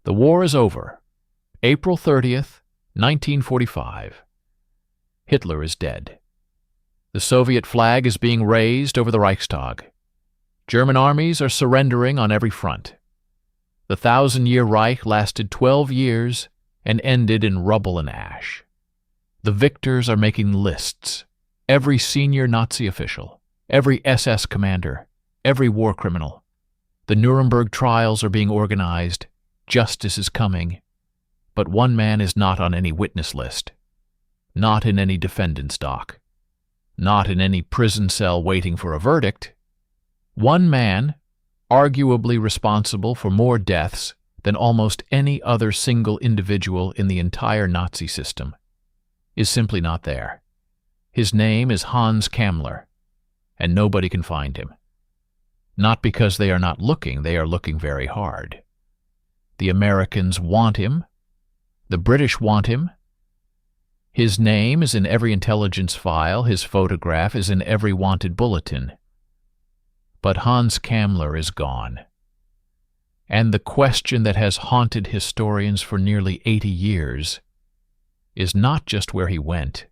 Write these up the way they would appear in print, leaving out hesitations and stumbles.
The war is over. April 30th, 1945. Hitler is dead. The Soviet flag is being raised over the Reichstag. German armies are surrendering on every front. The 1,000-year Reich lasted 12 years and ended in rubble and ash. The victors are making lists. Every senior Nazi official, every SS commander, every war criminal. The Nuremberg trials are being organized. Justice is coming. But one man is not on any witness list. Not in any defendant's dock. Not in any prison cell waiting for a verdict. One man, arguably responsible for more deaths than almost any other single individual in the entire Nazi system, is simply not there. His name is Hans Kammler, and nobody can find him. Not because they are not looking, they are looking very hard. The Americans want him. The British want him. His name is in every intelligence file, his photograph is in every wanted bulletin. But Hans Kammler is gone. And the question that has haunted historians for nearly 80 years is not just where he went.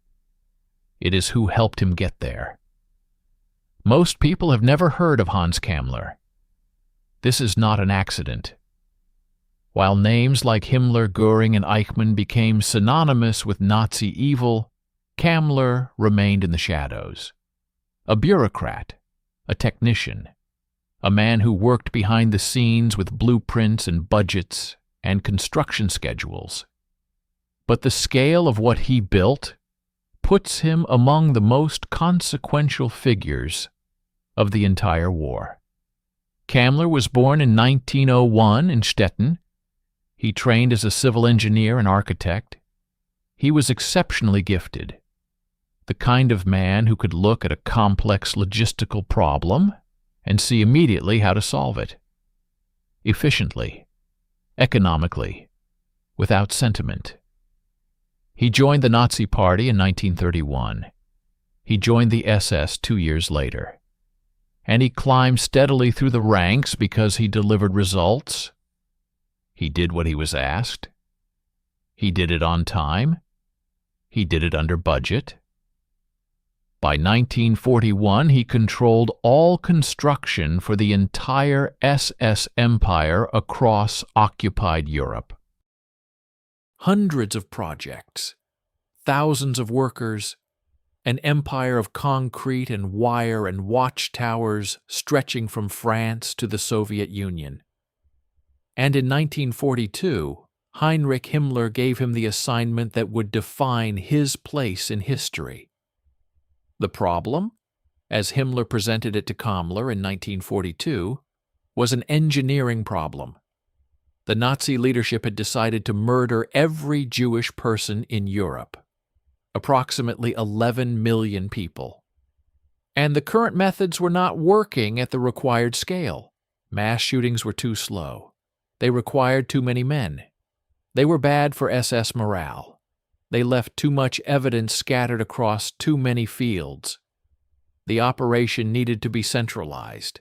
It is who helped him get there. Most people have never heard of Hans Kammler. This is not an accident. While names like Himmler, Göring, and Eichmann became synonymous with Nazi evil, Kammler remained in the shadows. A bureaucrat, a technician, a man who worked behind the scenes with blueprints and budgets and construction schedules. But the scale of what he built puts him among the most consequential figures of the entire war. Kammler was born in 1901 in Stettin. He trained as a civil engineer and architect. He was exceptionally gifted, the kind of man who could look at a complex logistical problem and see immediately how to solve it. Efficiently, economically, without sentiment. He joined the Nazi Party in 1931. He joined the SS 2 years later. And he climbed steadily through the ranks because he delivered results. He did what he was asked. He did it on time. He did it under budget. By 1941, he controlled all construction for the entire SS empire across occupied Europe. Hundreds of projects, thousands of workers, an empire of concrete and wire and watchtowers stretching from France to the Soviet Union. And in 1942, Heinrich Himmler gave him the assignment that would define his place in history. The problem, as Himmler presented it to Kammler in 1942, was an engineering problem. The Nazi leadership had decided to murder every Jewish person in Europe, approximately 11 million people. And the current methods were not working at the required scale. Mass shootings were too slow. They required too many men. They were bad for SS morale. They left too much evidence scattered across too many fields. The operation needed to be centralized,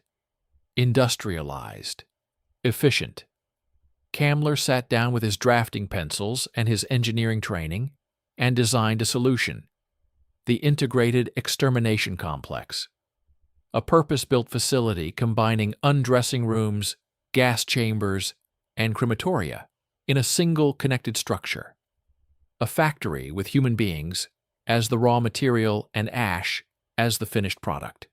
industrialized, efficient. Kammler sat down with his drafting pencils and his engineering training and designed a solution: the Integrated Extermination Complex, a purpose-built facility combining undressing rooms, gas chambers, and crematoria in a single connected structure. A factory with human beings as the raw material and ash as the finished product.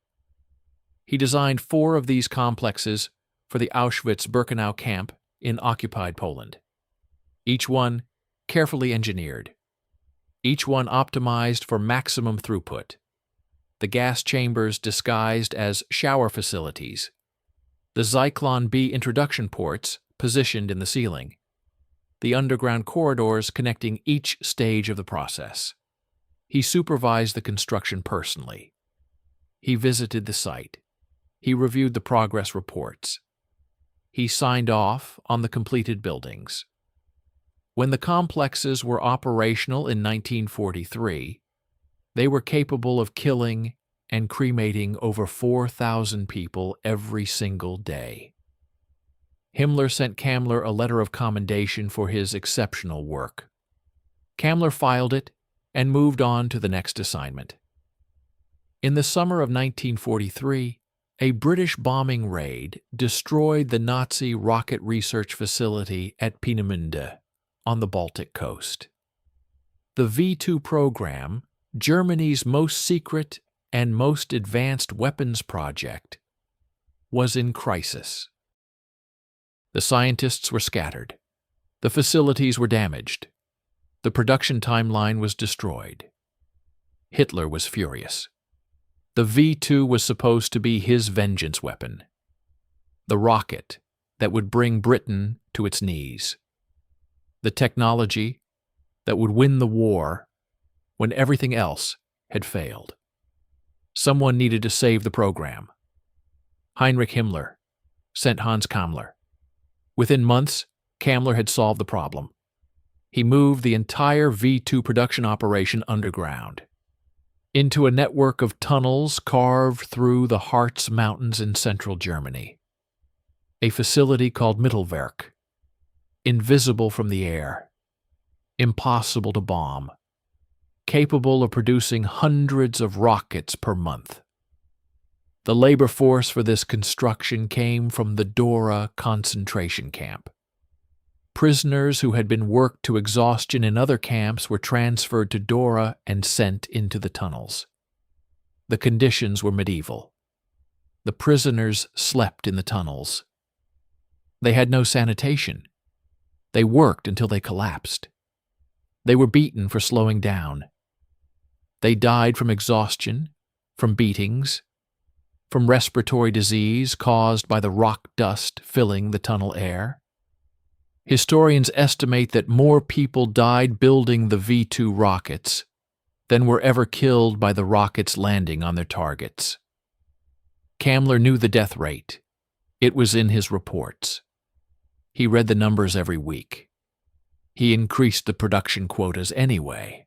He designed 4 of these complexes for the Auschwitz-Birkenau camp in occupied Poland. Each one carefully engineered. Each one optimized for maximum throughput. The gas chambers disguised as shower facilities. The Zyklon B introduction ports positioned in the ceiling. The underground corridors connecting each stage of the process. He supervised the construction personally. He visited the site. He reviewed the progress reports. He signed off on the completed buildings. When the complexes were operational in 1943, they were capable of killing and cremating over 4,000 people every single day. Himmler sent Kammler a letter of commendation for his exceptional work. Kammler filed it and moved on to the next assignment. In the summer of 1943, a British bombing raid destroyed the Nazi rocket research facility at Peenemünde on the Baltic coast. The V-2 program, Germany's most secret and most advanced weapons project, was in crisis. The scientists were scattered. The facilities were damaged. The production timeline was destroyed. Hitler was furious. The V-2 was supposed to be his vengeance weapon, the rocket that would bring Britain to its knees, the technology that would win the war when everything else had failed. Someone needed to save the program. Heinrich Himmler sent Hans Kammler. Within months, Kammler had solved the problem. He moved the entire V-2 production operation underground, into a network of tunnels carved through the Harz Mountains in central Germany. A facility called Mittelwerk, invisible from the air, impossible to bomb, capable of producing hundreds of rockets per month. The labor force for this construction came from the Dora concentration camp. Prisoners who had been worked to exhaustion in other camps were transferred to Dora and sent into the tunnels. The conditions were medieval. The prisoners slept in the tunnels. They had no sanitation. They worked until they collapsed. They were beaten for slowing down. They died from exhaustion, from beatings, from respiratory disease caused by the rock dust filling the tunnel air. Historians estimate that more people died building the V-2 rockets than were ever killed by the rockets landing on their targets. Kammler knew the death rate. It was in his reports. He read the numbers every week. He increased the production quotas anyway.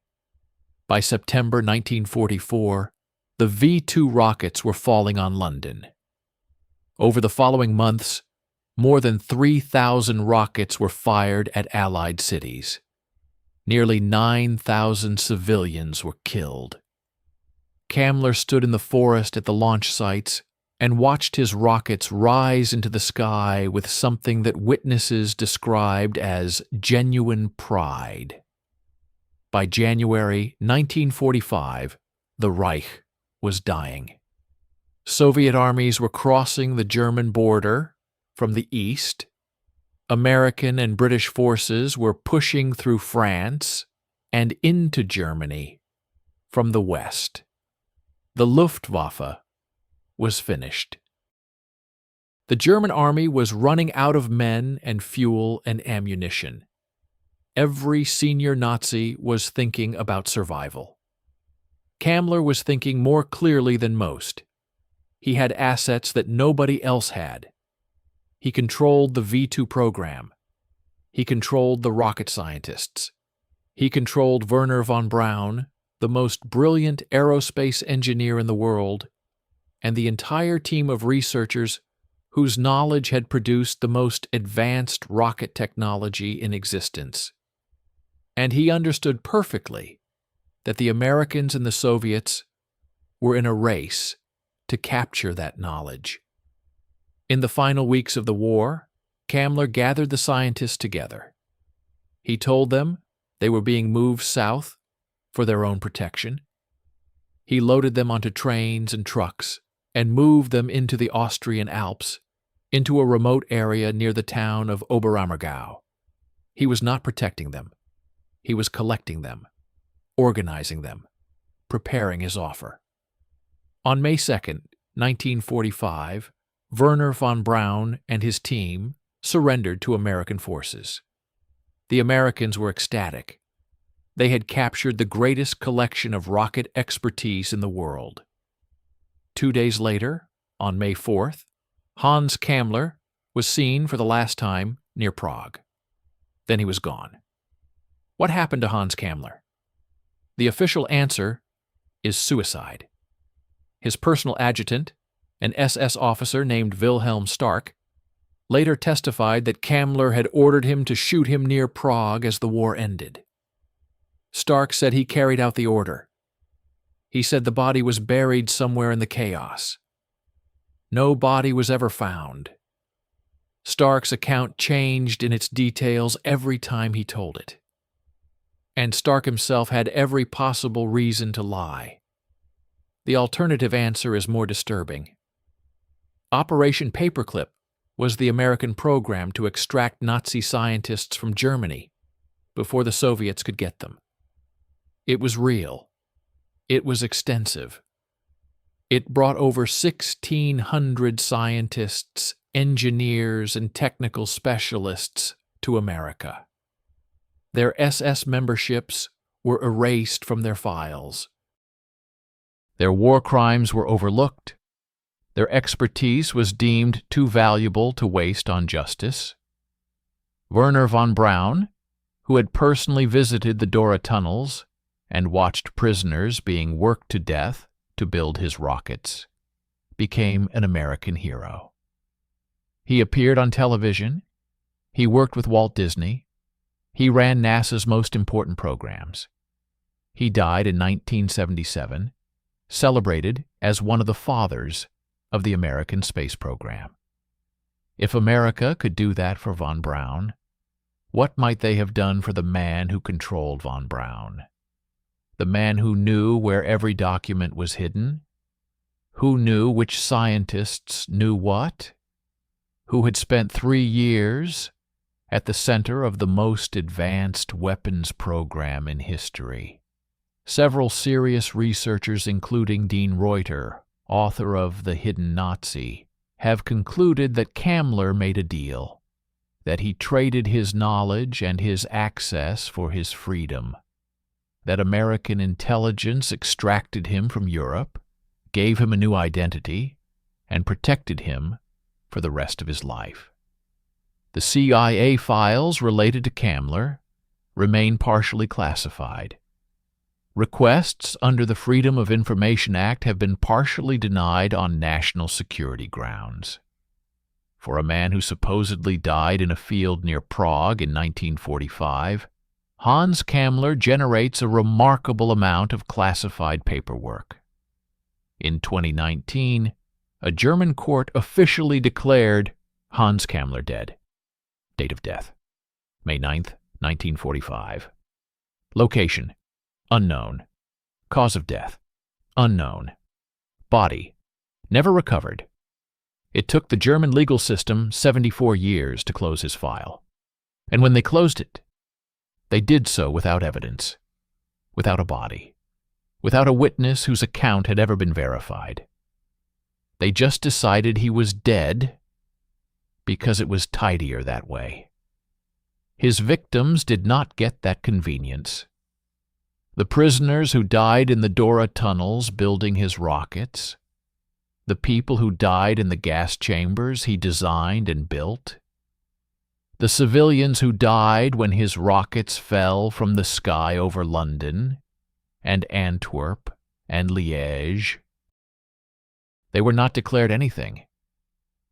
By September 1944, the V-2 rockets were falling on London. Over the following months, more than 3,000 rockets were fired at Allied cities. Nearly 9,000 civilians were killed. Kammler stood in the forest at the launch sites and watched his rockets rise into the sky with something that witnesses described as genuine pride. By January 1945, the Reich was dying. Soviet armies were crossing the German border from the east. American and British forces were pushing through France and into Germany from the west. The Luftwaffe was finished. The German army was running out of men and fuel and ammunition. Every senior Nazi was thinking about survival. Kammler was thinking more clearly than most. He had assets that nobody else had. He controlled the V-2 program. He controlled the rocket scientists. He controlled Wernher von Braun, the most brilliant aerospace engineer in the world, and the entire team of researchers whose knowledge had produced the most advanced rocket technology in existence. And he understood perfectly that the Americans and the Soviets were in a race to capture that knowledge. In the final weeks of the war, Kammler gathered the scientists together. He told them they were being moved south for their own protection. He loaded them onto trains and trucks and moved them into the Austrian Alps, into a remote area near the town of Oberammergau. He was not protecting them. He was collecting them, organizing them, preparing his offer. On May 2nd, 1945, Wernher von Braun and his team surrendered to American forces. The Americans were ecstatic. They had captured the greatest collection of rocket expertise in the world. 2 days later, on May 4th, Hans Kammler was seen for the last time near Prague. Then he was gone. What happened to Hans Kammler? The official answer is suicide. His personal adjutant, an SS officer named Wilhelm Stark, later testified that Kammler had ordered him to shoot him near Prague as the war ended. Stark said he carried out the order. He said the body was buried somewhere in the chaos. No body was ever found. Stark's account changed in its details every time he told it. And Stark himself had every possible reason to lie. The alternative answer is more disturbing. Operation Paperclip was the American program to extract Nazi scientists from Germany before the Soviets could get them. It was real. It was extensive. It brought over 1,600 scientists, engineers, and technical specialists to America. Their SS memberships were erased from their files. Their war crimes were overlooked. Their expertise was deemed too valuable to waste on justice. Werner von Braun, who had personally visited the Dora tunnels and watched prisoners being worked to death to build his rockets, became an American hero. He appeared on television. He worked with Walt Disney. He ran NASA's most important programs. He died in 1977, celebrated as one of the fathers of the American space program. If America could do that for von Braun, what might they have done for the man who controlled von Braun? The man who knew where every document was hidden? Who knew which scientists knew what? Who had spent 3 years at the center of the most advanced weapons program in history? Several serious researchers, including Dean Reuter, author of The Hidden Nazi, have concluded that Kammler made a deal, that he traded his knowledge and his access for his freedom, that American intelligence extracted him from Europe, gave him a new identity, and protected him for the rest of his life. The CIA files related to Kammler remain partially classified. Requests under the Freedom of Information Act have been partially denied on national security grounds. For a man who supposedly died in a field near Prague in 1945, Hans Kammler generates a remarkable amount of classified paperwork. In 2019, a German court officially declared Hans Kammler dead. Date of death: May 9, 1945. Location: unknown. Cause of death: unknown. Body: never recovered. It took the German legal system 74 years to close his file. And when they closed it, they did so without evidence, without a body, without a witness whose account had ever been verified. They just decided he was dead because it was tidier that way. His victims did not get that convenience. The prisoners who died in the Dora tunnels building his rockets, the people who died in the gas chambers he designed and built, the civilians who died when his rockets fell from the sky over London and Antwerp and Liège. They were not declared anything.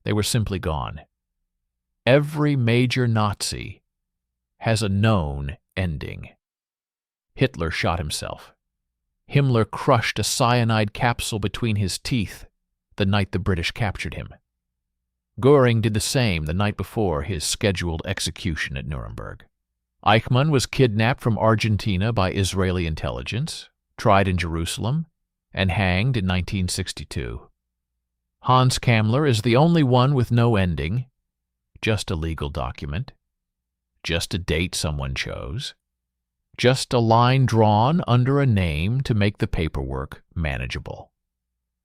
They were simply gone. Every major Nazi has a known ending. Hitler shot himself. Himmler crushed a cyanide capsule between his teeth the night the British captured him. Göring did the same the night before his scheduled execution at Nuremberg. Eichmann was kidnapped from Argentina by Israeli intelligence, tried in Jerusalem, and hanged in 1962. Hans Kammler is the only one with no ending, just a legal document, just a date someone chose, just a line drawn under a name to make the paperwork manageable.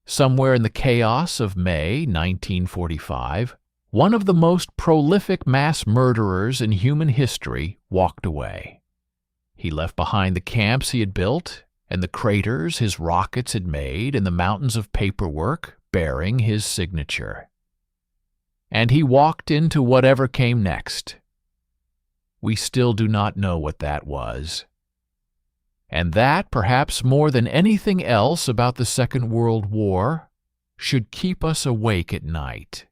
Somewhere in the chaos of May 1945, one of the most prolific mass murderers in human history walked away. He left behind the camps he had built and the craters his rockets had made and the mountains of paperwork bearing his signature. And he walked into whatever came next. We still do not know what that was. And that, perhaps more than anything else about the Second World War, should keep us awake at night.